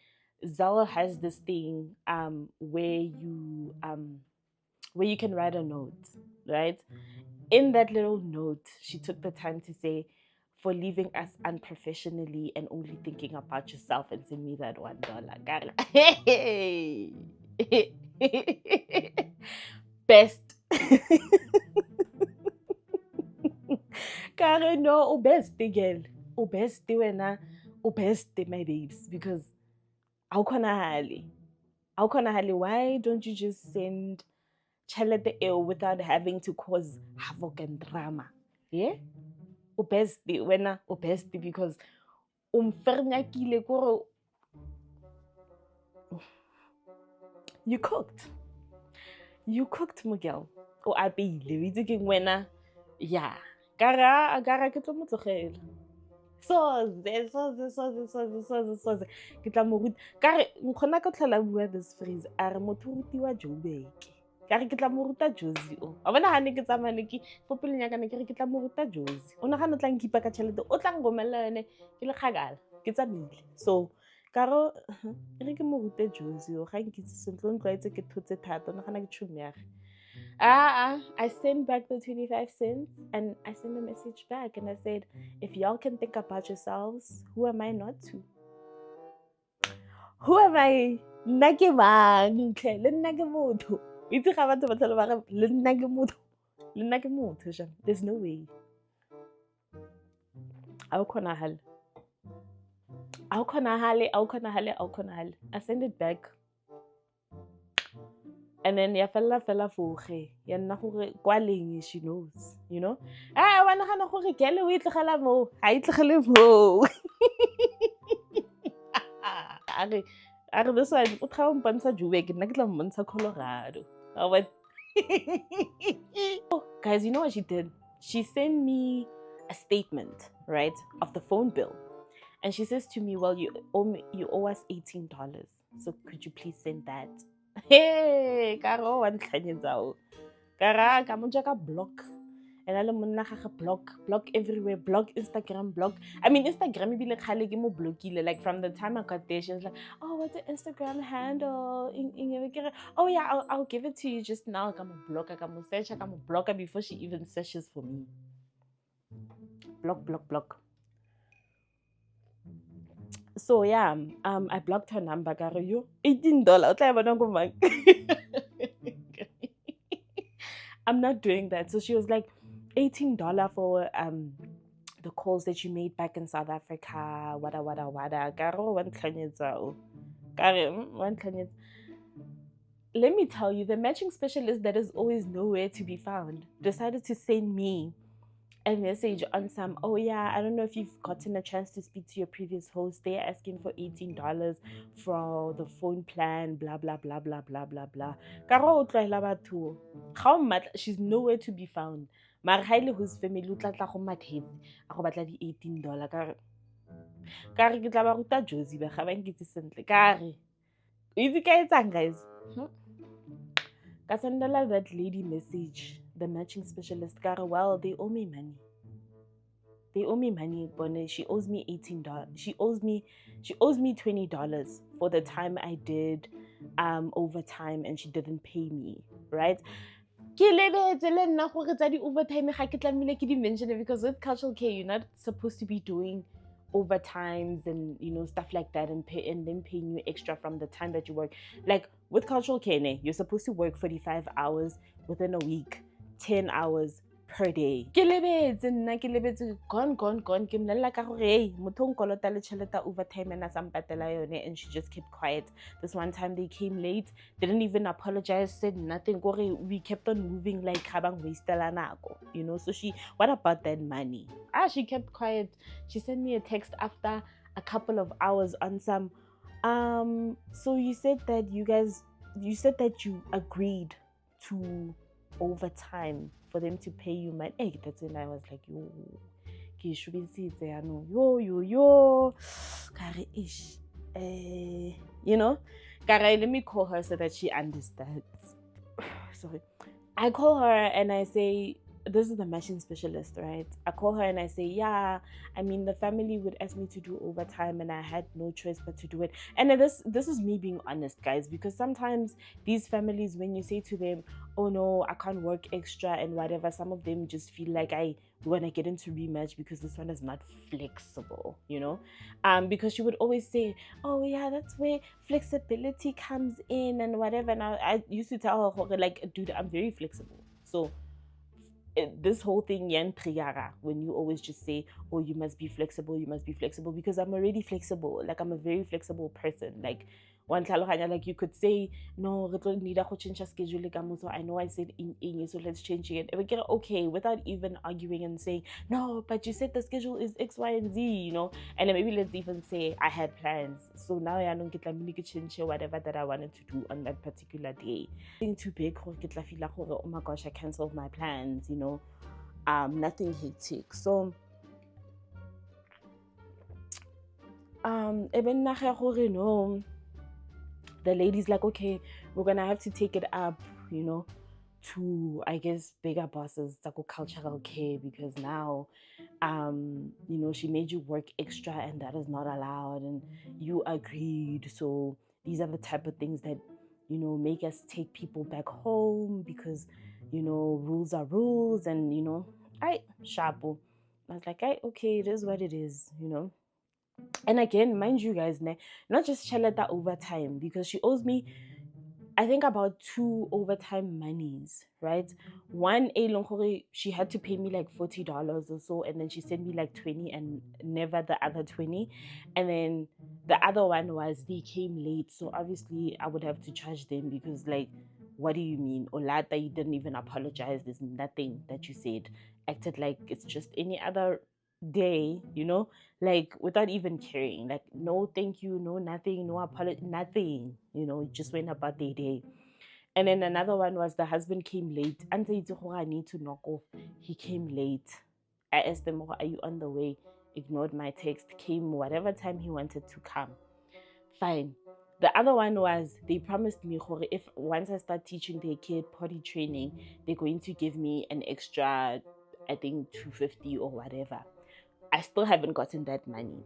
Zelle has this thing where you can write a note, right? In that little note, she took the time to say, for leaving us unprofessionally and only thinking about yourself, and send me that $1. Hey! Best. Kare, no, obeste girl. Obeste wena. Obeste, my babes. Because how can I hali? Why don't you just send tšhelete eo without having to cause havoc and drama. Yeah? O best wena o best because umfernyakile kore you cooked. You cooked, Miguel. O apeile, o itse ke wena. Yeah. Kara ke tlo mo tlogela. Soze. Ke tla mo ruta. Kare nkgona ka tlhola bua this phrase. A re motho o rutiwa Joburg. Kare ke tla mo ruta Josie o. A bona ha ne ke tsamane ke popeleng ya ka ne ke re ke tla mo ruta Josie. O nagana o tla nkipa ka tšhelete. O tla ngomela yone ke le kgakala. Ke tsamile. So Karo, re ke mo rute Josie o ga nkitse sentle o ntlwaetse ke thotse thata o nagana ke tšhomi ya ge. I sent back the 25 cents and I sent a message back and I said, if y'all can think about yourselves, who am I not to? Who am I? Nna ke mang? Le nna ke motho. Itse ga batho ba tlhole ba re le nna ke motho. Le nna ke motho jang. There's no way. A o kgonagale. I send it back. And then ya fella foge ya nna gore kwa leng she knows, you know. Wa nagana gore kele o itlogela mo ha itlogele mo. Are this one o tla mpontsha Joburg nna ke tla mmontsha Colorado. What? Oh, guys, you know what she did? She sent me a statement, right, of the phone bill. And she says to me, well, you owe us $18. So could you please send that? Hey, Karo, one tlhanyetsa. Kara ka mo jaka block. And ale monna ga block everywhere, block Instagram, block. I mean, Instagram ebile khale ke mo blockile. Like from the time I got there, she was like, "Oh, what's the Instagram handle?" Oh yeah, I'll give it to you just now. Ka mo block, ka mo search, ka mo block before she even searches for me. Block. So yeah, I blocked her number. Karo yo $18. O tla bona go mang. I'm not doing that. So she was like, $18 for the calls that you made back in South Africa. Wada. Karo one tlhanyetsa. Let me tell you, the matching specialist that is always nowhere to be found decided to send me a message on some, oh yeah, I don't know if you've gotten a chance to speak to your previous host. They're asking for $18 for the phone plan, blah blah. Karo o tlwaela batho. Ga o mmatla, she's nowhere to be found. Mara ha ile whose family o tla go mathetse a go batla di $18. Kare ke tla ba ruta Josie ba ga ba nkitse sentle. Kare itse ka etsang guys? Ka sendela that lady message, the matching specialist. Kare, well, they owe me money. Bonnie. She owes me $18. She owes me $20 for the time I did overtime and she didn't pay me, right? Ke lebetse le nna gore tsa di overtime ga ke tlamile ke di mention because with cultural care you're not supposed to be doing overtimes and stuff like that and then paying you extra from the time that you work. Like with cultural care, you're supposed to work 45 hours within a week, 10 hours per day. Ke lebetse gone. Ke mnella ka gore hey, motho o nkolota le tšhelete overtime and a sa mpatela yone, and she just kept quiet. This one time they came late, didn't even apologize, said nothing. We kept on moving like habang wastela nako, So what about that money? She kept quiet. She sent me a text after a couple of hours on some so you said that you agreed to overtime for them to pay you money. Hey, that's when I was like, yo, Kare ish. Kare, let me call her so that she understands. Sorry. I call her and I say, this is the matching specialist, right? I call her and I say, yeah, I mean, the family would ask me to do overtime and I had no choice but to do it. And this is me being honest, guys, because sometimes these families, when you say to them, oh no, I can't work extra and whatever, some of them just feel like we want to get into rematch because this one is not flexible, because she would always say, oh yeah, that's where flexibility comes in and whatever. And I used to tell her, like, dude, I'm very flexible. So this whole thing, when you always just say, oh, you must be flexible, because I'm already flexible. Like, I'm a very flexible person. Like, One tlhaloganya, like you could say, no, re tlo need to change our schedule ka mo, so I know I said in, so let's change it. And we get okay without even arguing and saying, no, but you said the schedule is X, Y, and Z, you know. And then maybe let's even say I had plans. So now I don't get like change whatever that I wanted to do on that particular day. Being too big, feel like, oh my gosh, I canceled my plans, you know. Nothing hectic. So even no, the lady's like, okay, we're gonna have to take it up, you know, to I guess bigger bosses, like cultural care, because now you know, she made you work extra and that is not allowed, and you agreed. So these are the type of things that, you know, make us take people back home, because, you know, rules are rules. And, you know, shapo. I was like, okay, it is what it is, you know. And again, mind you guys, not just Chaleta overtime, because she owes me, I think, about 2 overtime monies, right? One, she had to pay me like $40 or so, and then she sent me like 20 and never the other 20. And then the other one was they came late, so obviously I would have to charge them, because, like, what do you mean? Olata, you didn't even apologize. There's nothing that you said. Acted like it's just any other day, you know, like without even caring, like no thank you, no nothing, no apology, nothing, you know, it just went about their day. And then another one was the husband came late and said, I need to knock off. He came late. I asked them, are you on the way? Ignored my text, came whatever time he wanted to come. Fine. The other one was they promised me if once I start teaching their kid potty training, they're going to give me an extra, I think, 250 or whatever. I still haven't gotten that money.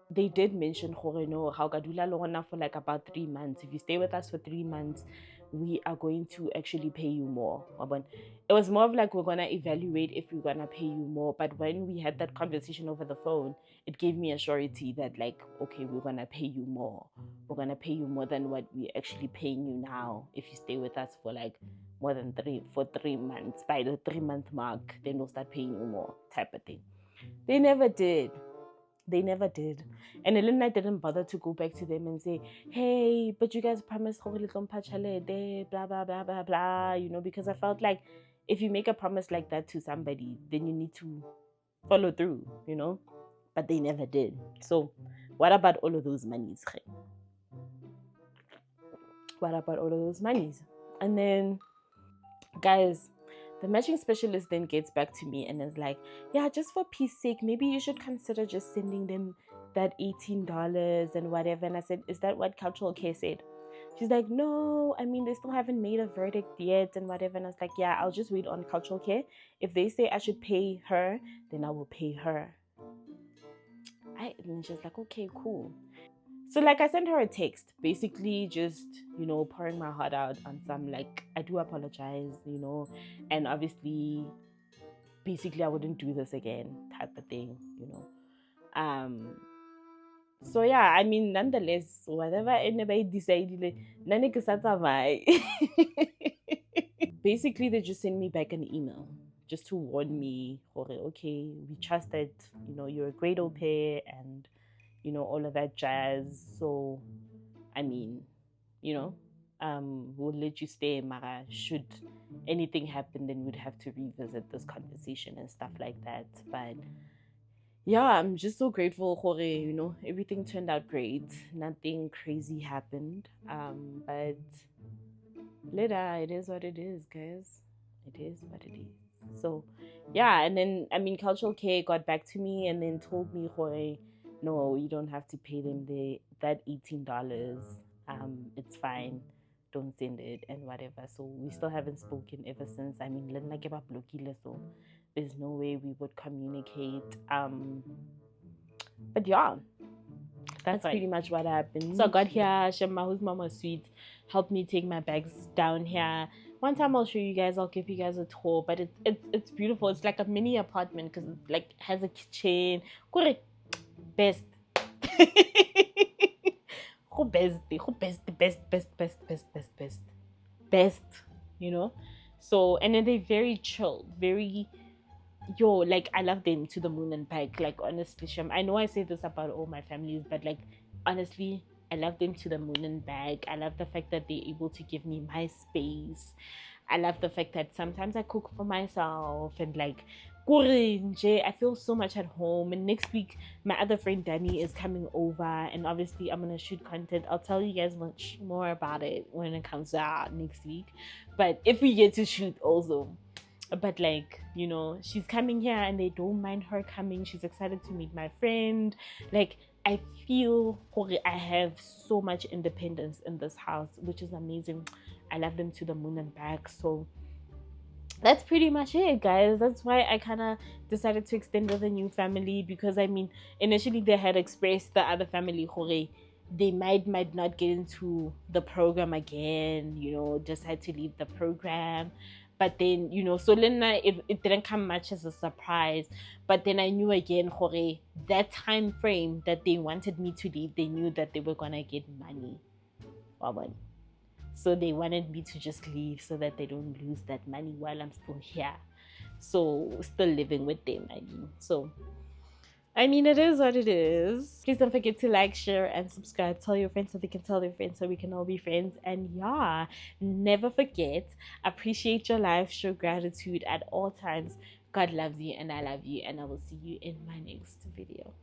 They did mention, no, how gadula lona for like about 3 months. If you stay with us for 3 months, we are going to actually pay you more. It was more of like, we're going to evaluate if we're going to pay you more. But when we had that conversation over the phone, it gave me a surety that, like, okay, we're going to pay you more. We're going to pay you more than what we're actually paying you now. If you stay with us for like more than 3 months, by the 3-month mark, then we'll start paying you more, type of thing. They never did. And Elena didn't bother to go back to them and say, hey, but you guys promised blah, blah, blah, blah, blah, you know, because I felt like if you make a promise like that to somebody, then you need to follow through, you know, but they never did. So what about all of those monies? And then, guys, the matching specialist then gets back to me and is like, yeah, just for peace sake, maybe you should consider just sending them that $18 and whatever. And I said, is that what cultural care said? She's like, no, I mean, they still haven't made a verdict yet and whatever. And I was like, yeah, I'll just wait on cultural care. If they say I should pay her, then I will pay her. And she's like, okay, cool. So, like, I sent her a text, basically just, you know, pouring my heart out on some, like, I do apologize, you know, and obviously, basically, I wouldn't do this again, type of thing, you know. So yeah, I mean, nonetheless, whatever anybody decided, basically, they just sent me back an email just to warn me, okay, we trust that, you know, you're a great au pair and, you know, all of that jazz. So, I mean, you know, we'll let you stay, Mara. Should anything happen, then we'd have to revisit this conversation and stuff like that. But yeah, I'm just so grateful, Jorge. You know, everything turned out great. Nothing crazy happened. But later, it is what it is, guys. It is what it is. So, yeah, and then I mean, cultural care got back to me and then told me, Jorge, no, you don't have to pay them that $18. It's fine. Don't send it and whatever. So we still haven't spoken ever since. I mean, so there's no way we would communicate. But yeah, that's pretty much what happened. So I got here, Shema, who's Mama Sweet, helped me take my bags down here. One time I'll show you guys, I'll give you guys a tour, but it's beautiful. It's like a mini apartment because it like has a kitchen. Best. Best, you know. So, and then they're very chilled, very yo, like I love them to the moon and back. Like honestly, Shem, I know I say this about all my families, but like honestly, I love them to the moon and back. I love the fact that they're able to give me my space. I love the fact that sometimes I cook for myself and like I feel so much at home. And next week my other friend Danny is coming over, and obviously I'm gonna shoot content. I'll tell you guys much more about it when it comes out next week. But if we get to shoot also, but like, you know, she's coming here and they don't mind her coming. She's excited to meet my friend. Like, I feel I have so much independence in this house, which is amazing. I love them to the moon and back. So that's pretty much it, guys. That's why I kind of decided to extend with a new family, because I mean, initially they had expressed the other family they might not get into the program again, you know, decide to leave the program. But then, you know, so Lena, it didn't come much as a surprise. But then I knew again, that time frame that they wanted me to leave, they knew that they were gonna get money. So they wanted me to just leave so that they don't lose that money while I'm still here. So still living with them, I mean. So I mean, it is what it is. Please don't forget to like, share, and subscribe. Tell your friends so they can tell their friends so we can all be friends. And yeah, never forget, appreciate your life, show gratitude at all times. God loves you and I love you, and I will see you in my next video.